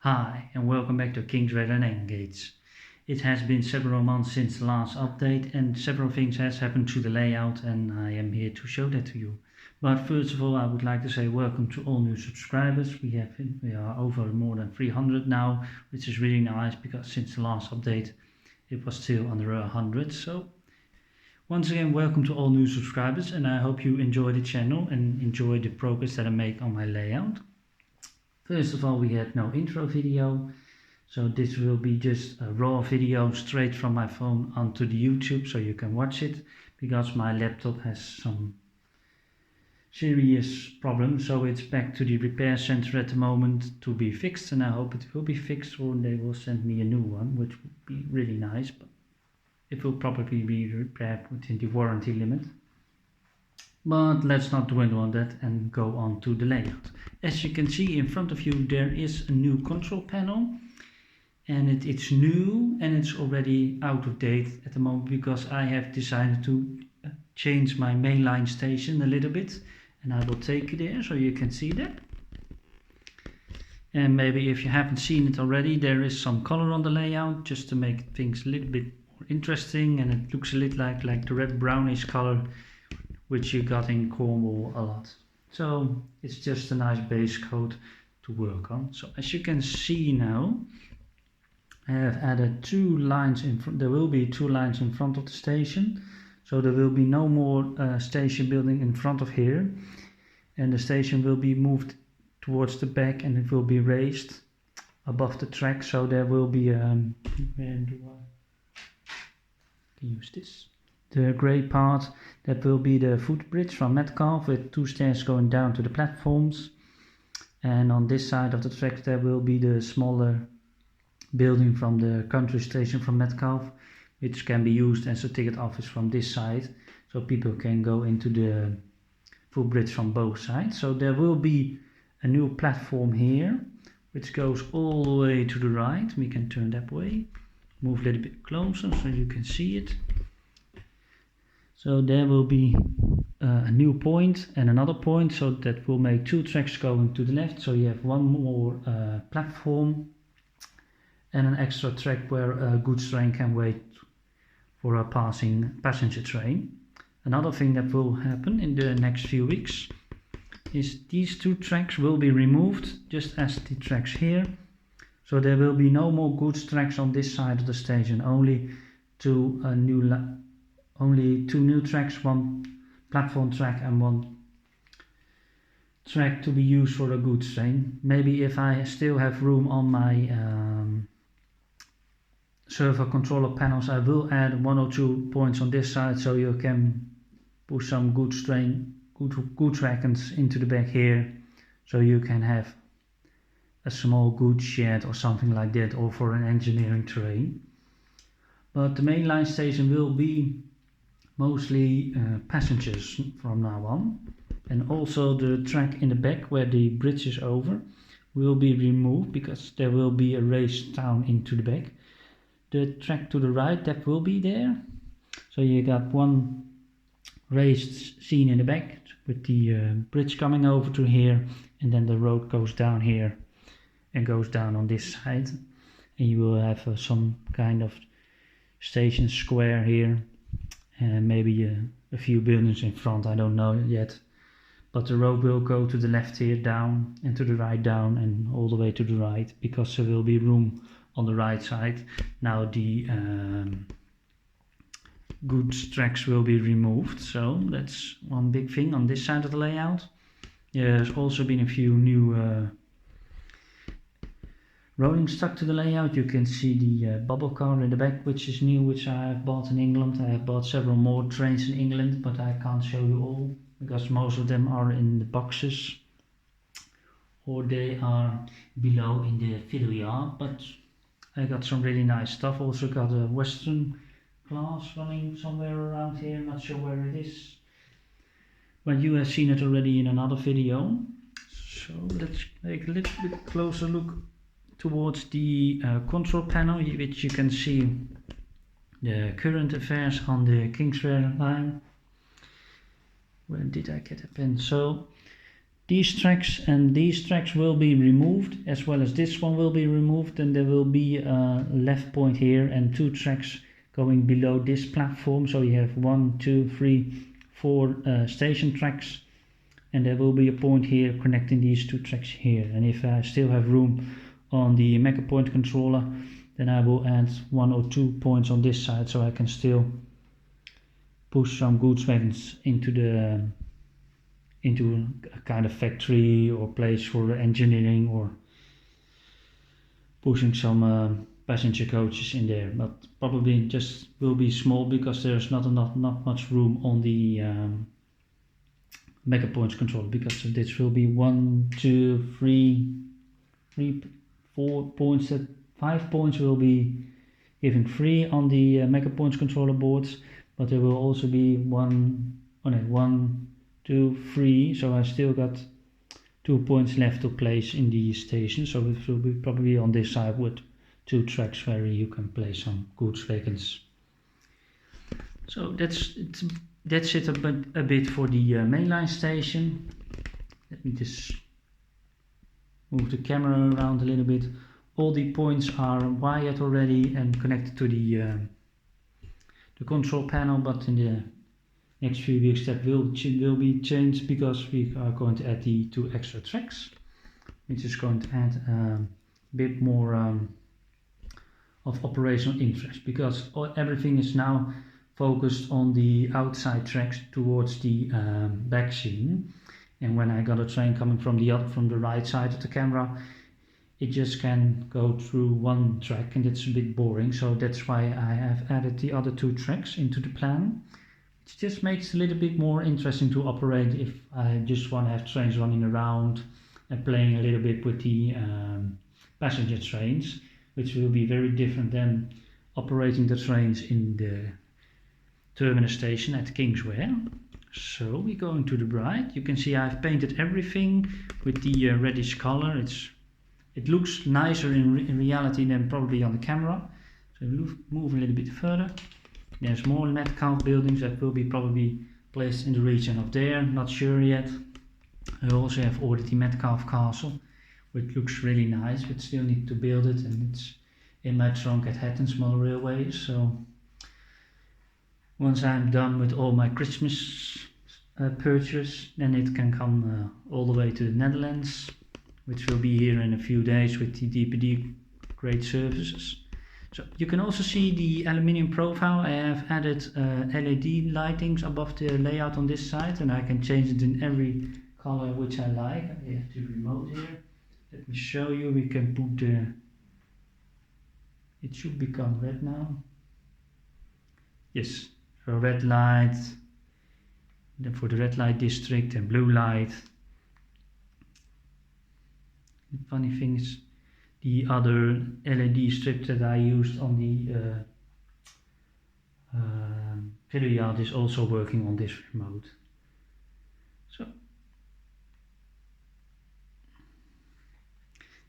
Hi, and welcome back to Kingswear and Engage. It has been several months since the last update and several things has happened to the layout and I am here to show that to you. But first of all, I would like to say welcome to all new subscribers. We are over more than 300 now, which is really nice because since the last update it was still under 100. So once again, welcome to all new subscribers and I hope you enjoy the channel and enjoy the progress that I make on my layout. First of all, we had no intro video, so this will be just a raw video straight from my phone onto the YouTube so you can watch it, because my laptop has some serious problems, so it's back to the repair center at the moment to be fixed, and I hope it will be fixed or they will send me a new one, which would be really nice, but it will probably be repaired within the warranty limit. But let's not dwell on that and go on to the layout. As you can see in front of you, there is a new control panel, and it's new and it's already out of date at the moment because I have decided to change my mainline station a little bit, and I will take you there so you can see that. And maybe if you haven't seen it already, there is some color on the layout just to make things a little bit more interesting, and it looks a little like the red brownish color which you got in Cornwall a lot. So it's just a nice base coat to work on. So as you can see now, I have added two lines in front. There will be two lines in front of the station, so there will be no more station building in front of here, and the station will be moved towards the back and it will be raised above the track. So there will be where do I use this? The grey part, that will be the footbridge from Metcalfe with two stairs going down to the platforms, and on this side of the track there will be the smaller building from the country station from Metcalfe, which can be used as a ticket office from this side, so people can go into the footbridge from both sides. So there will be a new platform here which goes all the way to the right. We can turn that way, move a little bit closer so you can see it. So there will be a new point and another point, so that will make two tracks going to the left. So you have one more platform and an extra track where a goods train can wait for a passing passenger train. Another thing that will happen in the next few weeks is these two tracks will be removed, just as the tracks here. So there will be no more goods tracks on this side of the station, only two new tracks, one platform track and one track to be used for a goods train. Maybe if I still have room on my servo controller panels, I will add one or two points on this side so you can push some goods wagons into the back here, so you can have a small goods shed or something like that, or for an engineering train. But the mainline station will be mostly passengers from now on, and also the track in the back where the bridge is over will be removed because there will be a raised down into the back. The track to the right, that will be there, so you got one raised scene in the back with the bridge coming over to here, and then the road goes down here and goes down on this side, and you will have some kind of station square here, and maybe a few buildings in front, I don't know yet. But the road will go to the left here down, and to the right down, and all the way to the right, because there will be room on the right side. Now the goods tracks will be removed, so that's one big thing on this side of the layout. There's also been a few new rolling stock to the layout. You can see the bubble car in the back, which is new, which I have bought in England. I have bought several more trains in England, but I can't show you all because most of them are in the boxes or they are below in the fiddle yard. But I got some really nice stuff. Also got a Western class running somewhere around here, not sure where it is, but you have seen it already in another video. So let's take a little bit closer look towards the control panel, which you can see the current affairs on the Kingswear line. Where did I get a pen? So these tracks, and these tracks will be removed, as well as this one will be removed, and there will be a left point here and 2 tracks going below this platform. So you have 1, 2, 3, 4 station tracks, and there will be a point here connecting these 2 tracks here. And if I still have room on the MegaPoint controller, then I will add 1 or 2 points on this side, so I can still push some goods wagons into a kind of factory or place for engineering, or pushing some passenger coaches in there. But probably just will be small because there's not much room on the MegaPoint controller, because this will be 1, 2, 3, 4 points. 5 points will be given free on the MegaPoint controller boards, but there will also be 1, 2, 3. So I still got 2 points left to place in the station. So it will be probably on this side with 2 tracks where you can place some goods wagons. So that's it a bit for the mainline station. Let me just move the camera around a little bit. All the points are wired already and connected to the control panel, but in the next few weeks that will be changed, because we are going to add the 2 extra tracks, which is going to add a bit more of operational interest, because everything is now focused on the outside tracks towards the back scene. And when I got a train coming from the right side of the camera, it just can go through 1 track, and it's a bit boring. So that's why I have added the other 2 tracks into the plan. It just makes it a little bit more interesting to operate if I just want to have trains running around and playing a little bit with the passenger trains, which will be very different than operating the trains in the terminus station at Kingswear. So we're going to the right. You can see I've painted everything with the reddish color. It looks nicer in reality than probably on the camera. So move a little bit further. There's more Metcalfe buildings that will be probably placed in the region of there, not sure yet. I also have ordered the Metcalfe Castle, which looks really nice, but still need to build it, and it's in my trunk at Hattons Model Railway. So once I'm done with all my Christmas purchase, then it can come all the way to the Netherlands, which will be here in a few days with the DPD great services. So you can also see the aluminium profile. I have added LED lightings above the layout on this side, and I can change it in every color which I like. I have the remote here. Let me show you. We can put it should become red now. Yes, so red light, then for the red light district, and blue light. The funny thing is, the other LED strip that I used on the video yard is also working on this remote. So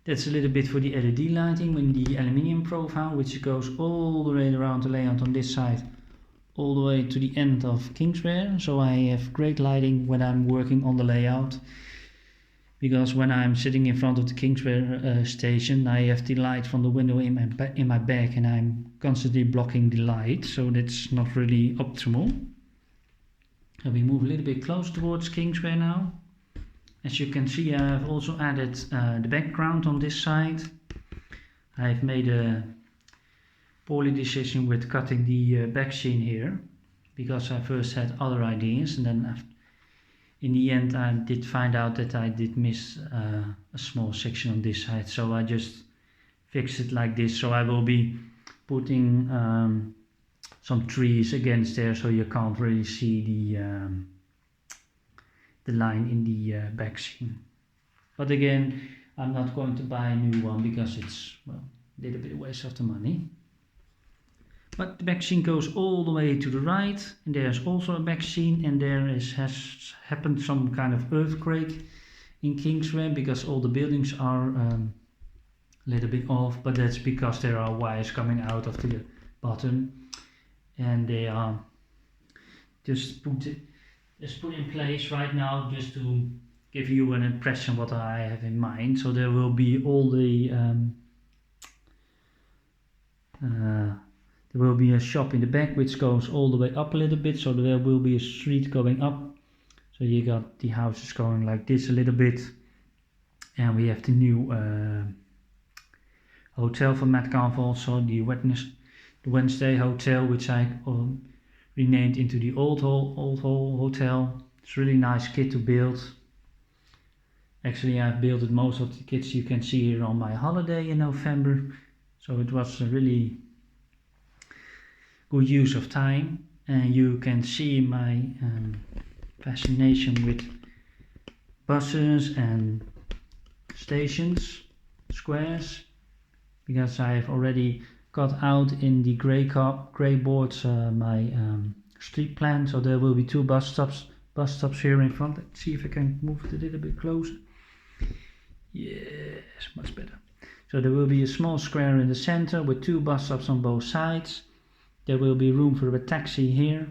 that's a little bit for the LED lighting in the aluminium profile, which goes all the way around the layout on this side, all the way to the end of Kingswear. So I have great lighting when I'm working on the layout, because when I'm sitting in front of the Kingswear station, I have the light from the window in my back, and I'm constantly blocking the light, so that's not really optimal. So we move a little bit closer towards Kingswear now. As you can see, I have also added the background on this side. I've made a poorly decision with cutting the back scene here, because I first had other ideas, and then in the end I did find out that I did miss a small section on this side, so I just fixed it like this. So I will be putting some trees against there, so you can't really see the line in the back scene. But again, I'm not going to buy a new one, because it's, well, a little bit waste of the money. But the back scene goes all the way to the right, and there's also a back scene, and there has happened some kind of earthquake in Kingswear, because all the buildings are a little bit off, but that's because there are wires coming out of the bottom, and they are just put in place right now just to give you an impression what I have in mind. So there will be all the there will be a shop in the back which goes all the way up a little bit, so there will be a street going up. So you got the houses going like this a little bit, and we have the new hotel for Metcalfe also, the Wednesday Hotel, which I renamed into the Old Hall Hotel. It's really nice kit to build. Actually, I've built most of the kits you can see here on my holiday in November, so it was a really good use of time, and you can see my fascination with buses and stations, squares, because I have already got out in the grey boards my street plan. So there will be 2 bus stops here in front. Let's see if I can move it a little bit closer. Yes, much better. So there will be a small square in the center with 2 bus stops on both sides. There will be room for a taxi here,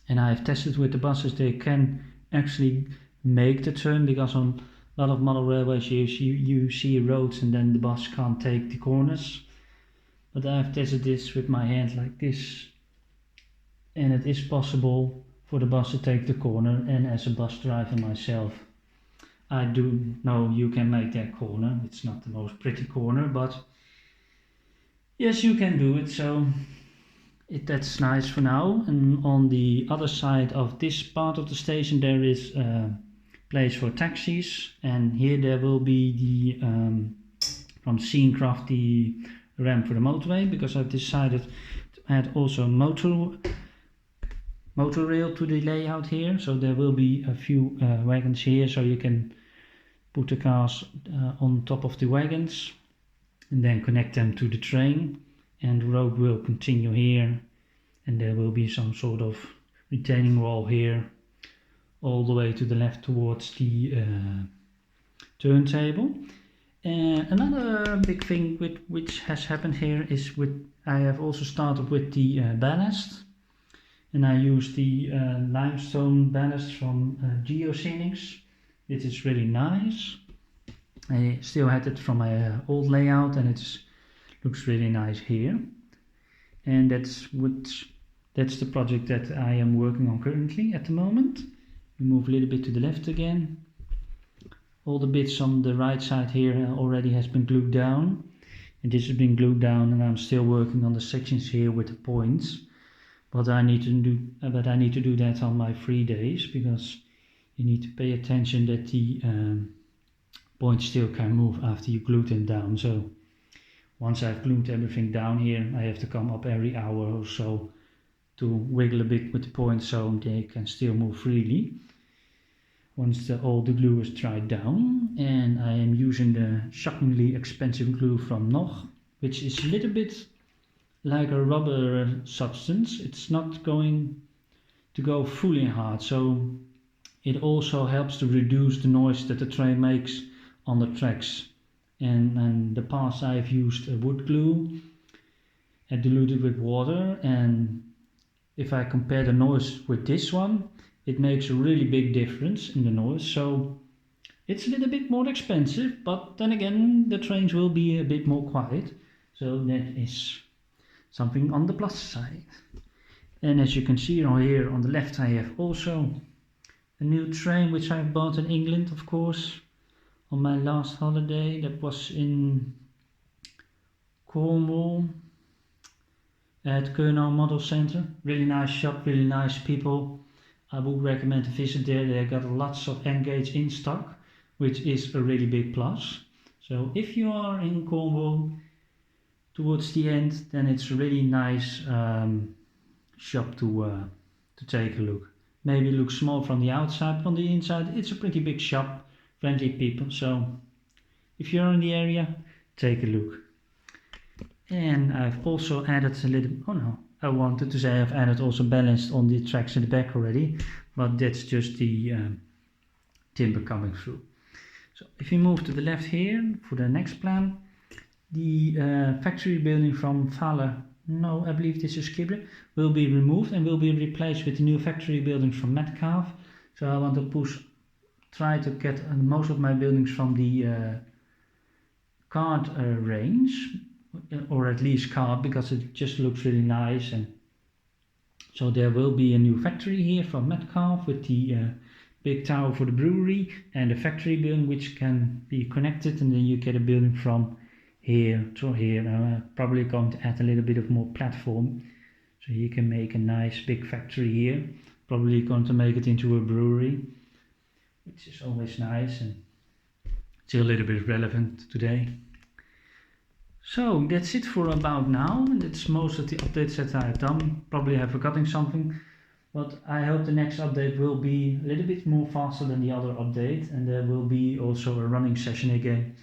and I have tested with the buses, they can actually make the turn, because on a lot of model railways you see roads and then the bus can't take the corners. But I've tested this with my hand like this, and it is possible for the bus to take the corner, and as a bus driver myself, I do know you can make that corner. It's not the most pretty corner, but yes, you can do it. So that's nice for now. And on the other side of this part of the station there is a place for taxis, and here there will be the from Scencraft the ramp for the motorway, because I've decided to add also motor rail to the layout here. So there will be a few wagons here, so you can put the cars on top of the wagons and then connect them to the train, and the road will continue here, and there will be some sort of retaining wall here all the way to the left towards the turntable. Another big thing which has happened here is I have also started with the ballast, and I use the limestone ballast from Geoscenics. It is really nice. I still had it from my old layout, and it looks really nice here. And that's the project that I am working on currently at the moment. We move a little bit to the left again. All the bits on the right side here already has been glued down, and this has been glued down, and I'm still working on the sections here with the points. But I need to do that on my free days, because you need to pay attention that the points still can move after you glue them down. So once I've glued everything down here, I have to come up every hour or so to wiggle a bit with the points so they can still move freely once all the glue is dried down. And I am using the shockingly expensive glue from Nog, which is a little bit like a rubber substance. It's not going to go fully hard, so it also helps to reduce the noise that the train makes on the tracks. And in the past I've used a wood glue and diluted with water, and if I compare the noise with this one, it makes a really big difference in the noise. So it's a little bit more expensive, but then again the trains will be a bit more quiet, so that is something on the plus side. And as you can see on here on the left, I have also a new train which I bought in England, of course, on my last holiday. That was in Cornwall at Kurnow Model Center. Really nice shop, really nice people. I would recommend a visit there. They got lots of N-gauge in stock, which is a really big plus. So if you are in Cornwall towards the end, then it's a really nice shop to take a look. Maybe it looks small from the outside, but on the inside it's a pretty big shop, friendly people. So if you're in the area, take a look. And I've also added a little, I wanted to say I've added also ballast on the tracks in the back already, but that's just the timber coming through. So if you move to the left here for the next plan, the factory building from Fale, no, I believe this is Kibble, will be removed and will be replaced with the new factory building from Metcalfe. So I want to push try to get most of my buildings from the card range, or at least card, because it just looks really nice. And so there will be a new factory here from Metcalf with the big tower for the brewery and a factory building which can be connected, and then you get a building from here to here. I'm probably going to add a little bit of more platform, so you can make a nice big factory here. Probably going to make it into a brewery, which is always nice and still a little bit relevant today. So that's it for about now. That's most of the updates that I've done. Probably have forgotten something, but I hope the next update will be a little bit more faster than the other update, and there will be also a running session again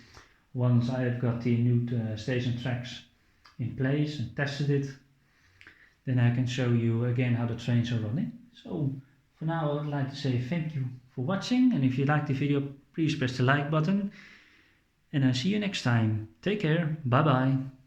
once I have got the new station tracks in place and tested it. Then I can show you again how the trains are running. So for now I would like to say thank you for watching, and if you liked the video, please press the like button, and I'll see you next time. Take care, bye bye.